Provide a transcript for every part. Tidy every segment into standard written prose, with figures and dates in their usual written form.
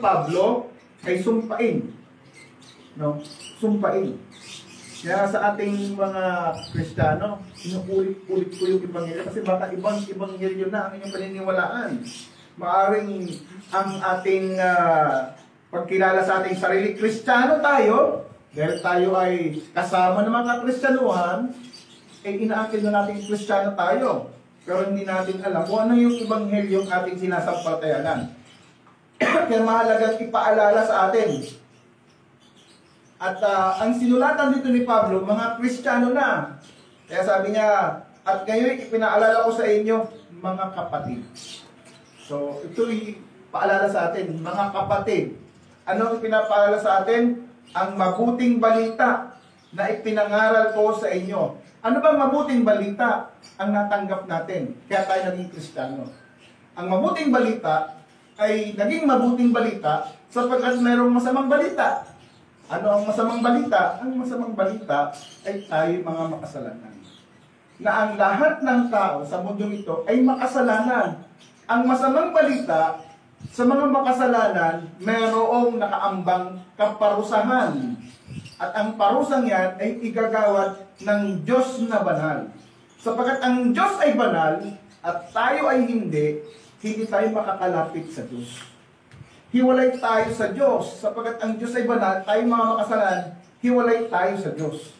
Pablo ay sumpain. No? Sumpain. Kaya sa ating mga Kristiyano, inuulit-ulit ko yung Ebanghelyo kasi baka ibang Ebanghelyo na ang inyong paniniwalaan. Maaring ang ating pagkilala sa ating sarili, Kristiyano tayo, dahil tayo ay kasama ng mga Kristyanuhan, inaakin na natin Kristiyano tayo. Pero hindi natin alam kung ano yung Ebanghelyo yung ating sinasampalatayanan. Kaya mahalagang ipaalala sa atin. At ang sinulatan dito ni Pablo, mga Kristiyano na. Kaya sabi niya, at ngayon ipinaalala ko sa inyo, mga kapatid. So, ito'y paalala sa atin, mga kapatid. Ano ang pinapaalala sa atin? Ang mabuting balita na ipinangaral ko sa inyo. Ano bang mabuting balita ang natanggap natin? Kaya tayo naging Kristiyano. Ang mabuting balita ay naging mabuting balita sapagkat mayroong masamang balita. Ano ang masamang balita? Ang masamang balita ay tayo mga makasalanan. Na ang lahat ng tao sa mundong ito ay makasalanan. Ang masamang balita sa mga makasalanan, mayroong nakaambang kaparusahan. At ang parusang yan ay igagawad ng Diyos na banal. Sapagkat ang Diyos ay banal at tayo ay hindi tayo makakalapit sa Diyos. Hiwalay tayo sa Diyos, sapagkat ang Diyos ay banal, tayo mga makasalanan, hiwalay tayo sa Diyos.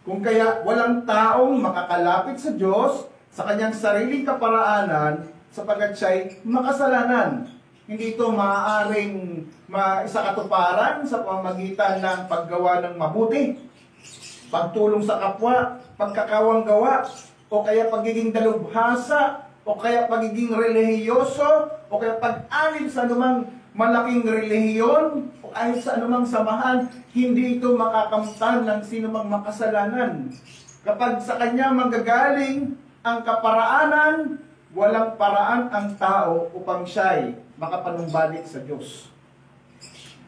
Kung kaya walang taong makakalapit sa Diyos sa kanyang sariling kaparaanan, sapagkat siya'y makasalanan. Hindi ito maaaring maisakatuparan sa pamamagitan ng paggawa ng mabuti, pagtulong sa kapwa, pagkakawang gawa, o kaya pagiging dalubhasa, o kaya pagiging relihiyoso, o kaya pag-alib sa anumang malaking relihiyon o kahit sa anumang samahan, hindi ito makakamtan ng sinumang makasalanan. Kapag sa kanya manggagaling ang kaparaanan, walang paraan ang tao upang siya'y makapanumbalik sa Diyos.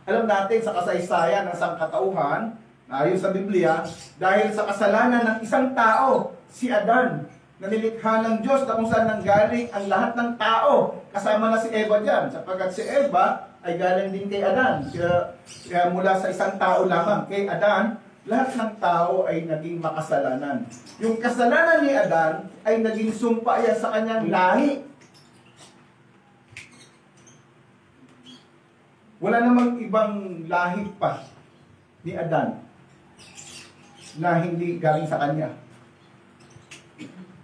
Alam natin sa kasaysayan ng sangkatauhan, ayon sa Biblia, dahil sa kasalanan ng isang tao, si Adan, na nilikha ng Diyos na kung saan nanggaling ang lahat ng tao. Kasama na si Eva dyan, sapagkat si Eva ay galing din kay Adan. Kaya mula sa isang tao lamang, kay Adan, lahat ng tao ay naging makasalanan. Yung kasalanan ni Adan ay naging sumpa yan sa kanyang lahi. Wala namang ibang lahi pa ni Adan na hindi galing sa kanya.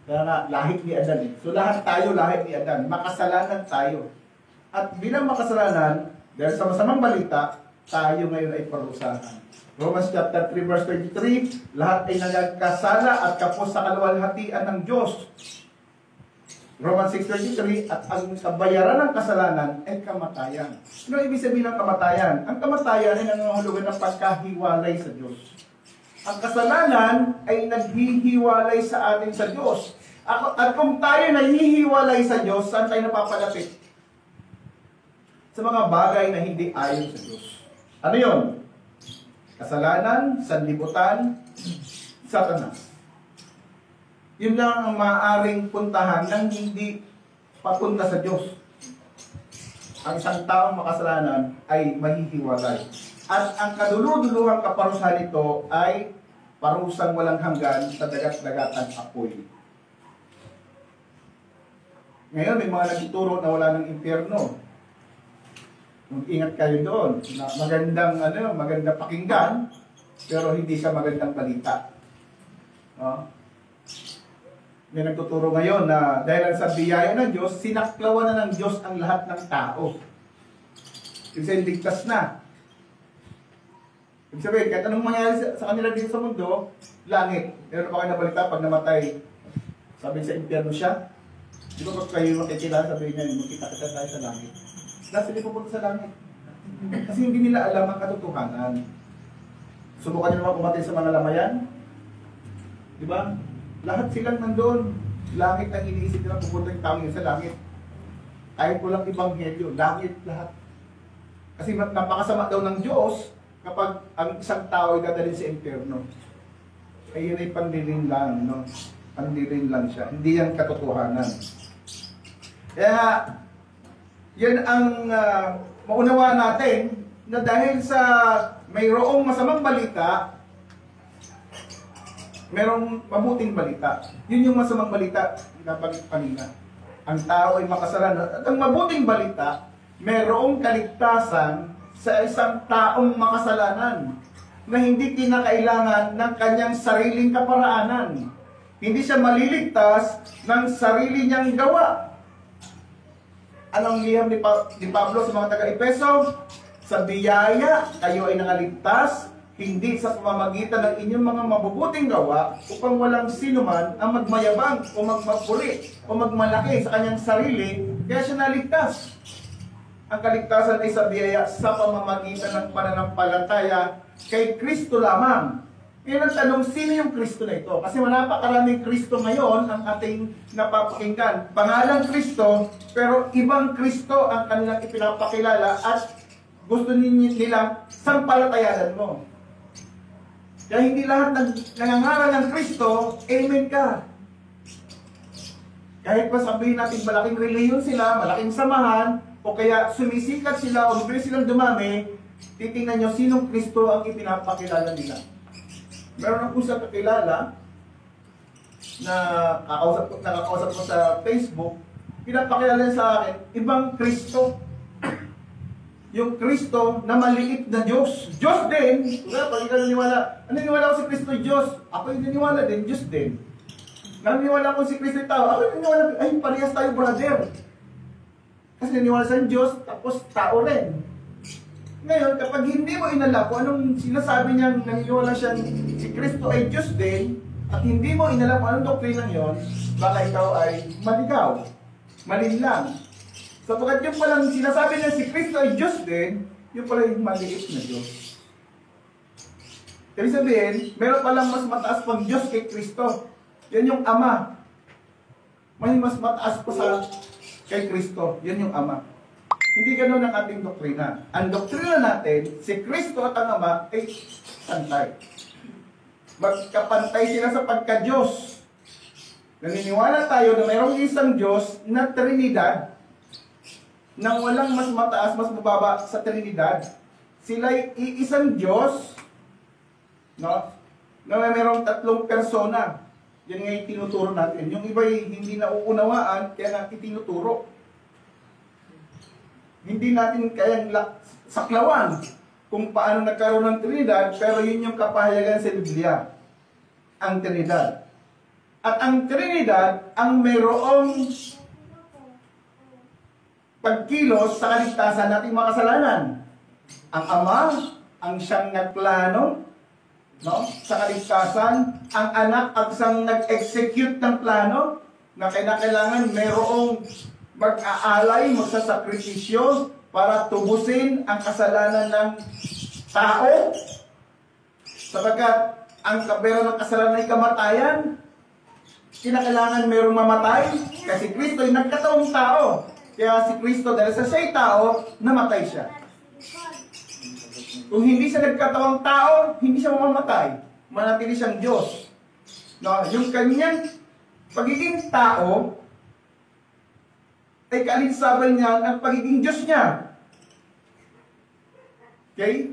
Kaya nga, lahit ni Adan eh. So lahat tayo lahit ni Adan. Makasalanan tayo. At bilang makasalanan, dahil sa masamang balita, tayo ngayon ay parusahan. Romans chapter 3 verse 23, lahat ay nagkasala at kapos sa kaluwalhatian ng Diyos. Romans 6:23, at ang kabayaran ng kasalanan ay kamatayan. Ano ibig sabihin ng kamatayan? Ang kamatayan ay nangangahulugan ng pagkahiwalay sa Diyos. Ang kasalanan ay naghihiwalay sa atin sa Diyos. At kung tayo nahihiwalay sa Diyos, saan tayo napapalapit? Sa mga bagay na hindi ayon sa Diyos. Ano yun? Kasalanan, sanlibutan, Satanas. Yun lang ang maaaring puntahan ng hindi papunta sa Diyos. Ang isang taong makasalanan ay mahihiwalay. At ang kaduluduluhang kaparusahan nito ay parusang walang hanggan sa dagat-dagatan apoy. Ngayon, may mga nagtuturo na wala ng impyerno. Mag-ingat kayo doon. Magandang pakinggan, pero hindi siya magandang balita. No? May nagtuturo ngayon na dahil sa biyaya ng Diyos, sinaklawan na ng Diyos ang lahat ng tao. Kasi ligtas na. Ibig sabihin, kahit anong mangyari sa kanila dito sa mundo, langit. Meron pa kayo nabalita pag namatay, sabi sa impyerno siya. Di ba pag kayo makikilala, sabihin niya, magkita-kita tayo sa langit. Nasa hindi pupunta sa langit. Kasi hindi nila alam ang katotohanan. Subukan nyo naman kumatay sa mga lamayan. Di ba? Lahat silang nandoon. Langit ang iniisip nila, pupunta yung tao yun sa langit. Kahit walang ebanghelyo, langit lahat. Kasi napakasama daw ng Diyos kapag ang isang tao ay dadalhin sa impyerno. Ay yun ay pandirin lang, no? Pandirin lang siya. Hindi yan katotohanan. Kaya, yan ang maunawaan natin na dahil sa mayroong masamang balita, merong mabuting balita. Yun yung masamang balita na kanina. Ang tao ay makasalanan. At ang mabuting balita, merong kaligtasan sa isang taong makasalanan na hindi kinakailangan ng kanyang sariling kaparaanan. Hindi siya maliligtas ng sarili niyang gawa. Anong liham ni Pablo sa mga taga-Epeso? Sa biyaya, kayo ay nangaligtas, hindi sa pamamagitan ng inyong mga mabubuting gawa, upang walang sino man ang magmayabang o magmapuri o magmalaki sa kanyang sarili, kaya siya naligtas. Ang kaligtasan ay sa biyaya sa pamamagitan ng pananampalataya kay Kristo lamang. Ngayon ang tanong, sino yung Kristo na ito? Kasi napakaraming Kristo ngayon ang ating napapakinggan. Pangalang Kristo, pero ibang Kristo ang kanilang ipinapakilala at gusto nilang sampalatayanan mo. Kaya hindi lahat nangangaral ng Kristo, amen ka. Kahit pa sabihin natin malaking reliyon sila, malaking samahan, o kaya sumisikat sila o mabilis silang dumami, titingnan nyo sinong Kristo ang ipinapakilala nila. Meron akong sa kakilala na nakakausap ko sa Facebook, pinapakilala sa akin, ibang Kristo. Yung Kristo na maliit na Diyos. Diyos din. Kaya pag ikaw naniniwala ko si Kristo Diyos. Ako yung naniniwala din, Diyos din. Naniniwala ko si Kristo tao. Ako yung naniniwala, ay parehas tayo brother. Kasi naniniwala sa Diyos, tapos tao rin. Ngayon, kapag hindi mo inala kung anong sinasabi niya, naniniwala siya si Kristo ay Diyos din, at hindi mo inala kung anong doktrinang yon, baka ikaw ay maligaw, malinlang. Sapagkat yung palang sinasabi niya si Kristo ay Diyos din, yung pala yung maliit na Diyos. Ibig sabihin, meron palang mas mataas pang Diyos kay Kristo. Yan yung Ama. May mas mataas pa sa kay Kristo. Yan yung Ama. Hindi ganoon ang ating doktrina. Ang doktrina natin, si Kristo at ang Ama ay pantay. Magkapantay sila sa pagka-Diyos. Naniniwala tayo na mayroong isang Diyos na Trinidad, nang walang mas mataas, mas mababa sa Trinidad. Sila'y iisang Diyos, no? Na mayroong tatlong persona. Yan nga yung tinuturo natin. Yung iba'y hindi nauunawaan, kaya natin tinuturo. Hindi natin kayang saklawan kung paano nagkaroon ng Trinidad, pero yun yung kapahayagan sa Biblia. Ang Trinidad. At ang Trinidad, ang mayroong pagkilos sa kaligtasan nating mga kasalanan. Ang Ama, ang siyang nagplano, no? Sa kaligtasan, ang Anak ang siyang nag-execute ng plano na kailangan mayroong mag-aalay, magsasakripisyo para tubusin ang kasalanan ng tao. Sapagkat ang kabero ng kasalanan ay kamatayan, kinakailangan mayroong mamatay kasi Kristo ay nagkataong tao. Kaya si Kristo, dahil sa siya'y tao, namatay siya. Kung hindi siya nagkatawang tao, hindi siya mamamatay. Manatili siyang Diyos. No, yung kanyang pagiging tao, ay kalinsaban niya ang pagiging Diyos niya. Okay?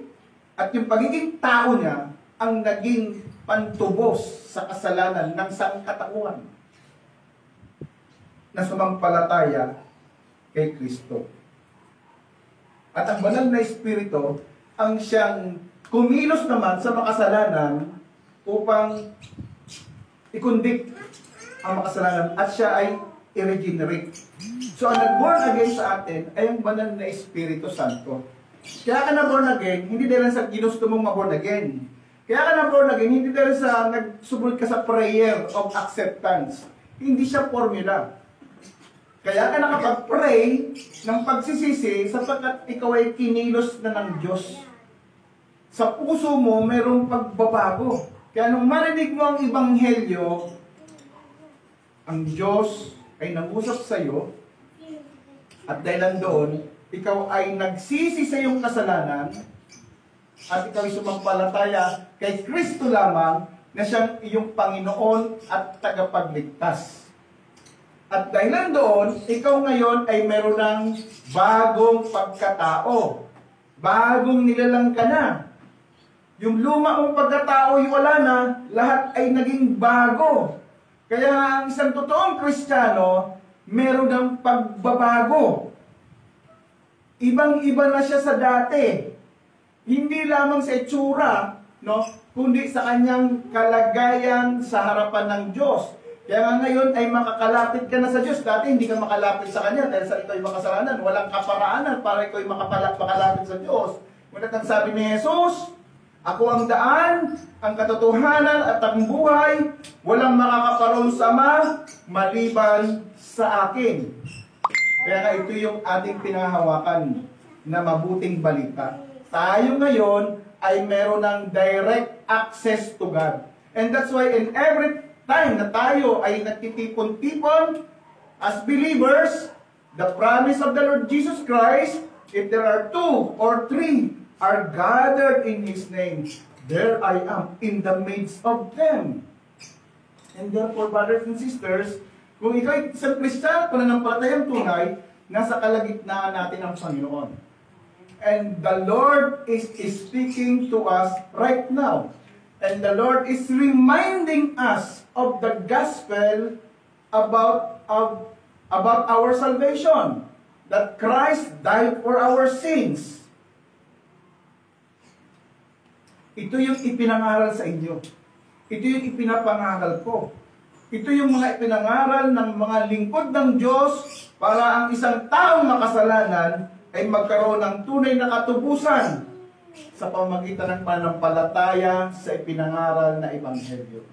At yung pagiging tao niya, ang naging pantubos sa kasalanan ng sangkatauhan na sumampalataya kay Kristo. At ang banal na Espiritu ang siyang kumilos naman sa makasalanan upang ikundik ang makasalanan at siya ay i-regenerate. So ang nag-born again sa atin ay ang banal na Espiritu Santo. Kaya ka na-born again, hindi dahil sa ginusto mong ma-born again. Kaya ka na-born again, hindi dahil sa nagsumunod ka sa prayer of acceptance. Hindi siya formula. Kaya ka nakapag-pray ng pagsisisi sapagkat ikaw ay kinilos na ng Diyos. Sa puso mo, mayroong pagbabago. Kaya nung marinig mo ang Ebanghelyo, ang Diyos ay nag-usap sa iyo at dahil doon, ikaw ay nagsisi sa iyong kasalanan at ikaw ay sumampalataya kay Kristo lamang na siyang iyong Panginoon at tagapagligtas. At dahilan doon, ikaw ngayon ay meron ng bagong pagkatao. Bagong nilalang ka na. Yung luma mong pagkatao ay wala na, lahat ay naging bago. Kaya ang isang totoong Kristiyano, meron ng pagbabago. Ibang-iba na siya sa dati. Hindi lamang sa itsura, no, kundi sa kanyang kalagayan sa harapan ng Diyos. Kaya nga ngayon ay makakalapit ka na sa Diyos. Dati hindi ka makalapit sa Kanya dahil sa ito ay makasalanan. Walang kaparaanan para ikaw ay makalapit sa Diyos. Ngunit ang sabi ni Jesus, ako ang daan, ang katotohanan at ang buhay. Walang makakaparoon sa Ama maliban sa akin. Kaya nga ito yung ating pinahawakan na mabuting balita. Tayo ngayon ay meron ng direct access to God. And that's why in every time na tayo ay nagtitipon-tipon as believers, the promise of the Lord Jesus Christ, if there are 2 or 3 are gathered in His name, there I am in the midst of them. And therefore, brothers and sisters, kung ikaw ay isang Kristiyano, pananampalatayang tunay, nasa kalagitnaan natin ang Panginoon. And the Lord is speaking to us right now. And the Lord is reminding us of the gospel about our salvation. That Christ died for our sins. Ito yung ipinangaral sa inyo. Ito yung ipinapangaral ko. Ito yung mga ipinangaral ng mga lingkod ng Diyos para ang isang taong makasalanan ay magkaroon ng tunay na katubusan sa pamamagitan ng pananampalataya sa ipinangaral na Ebanghelyo.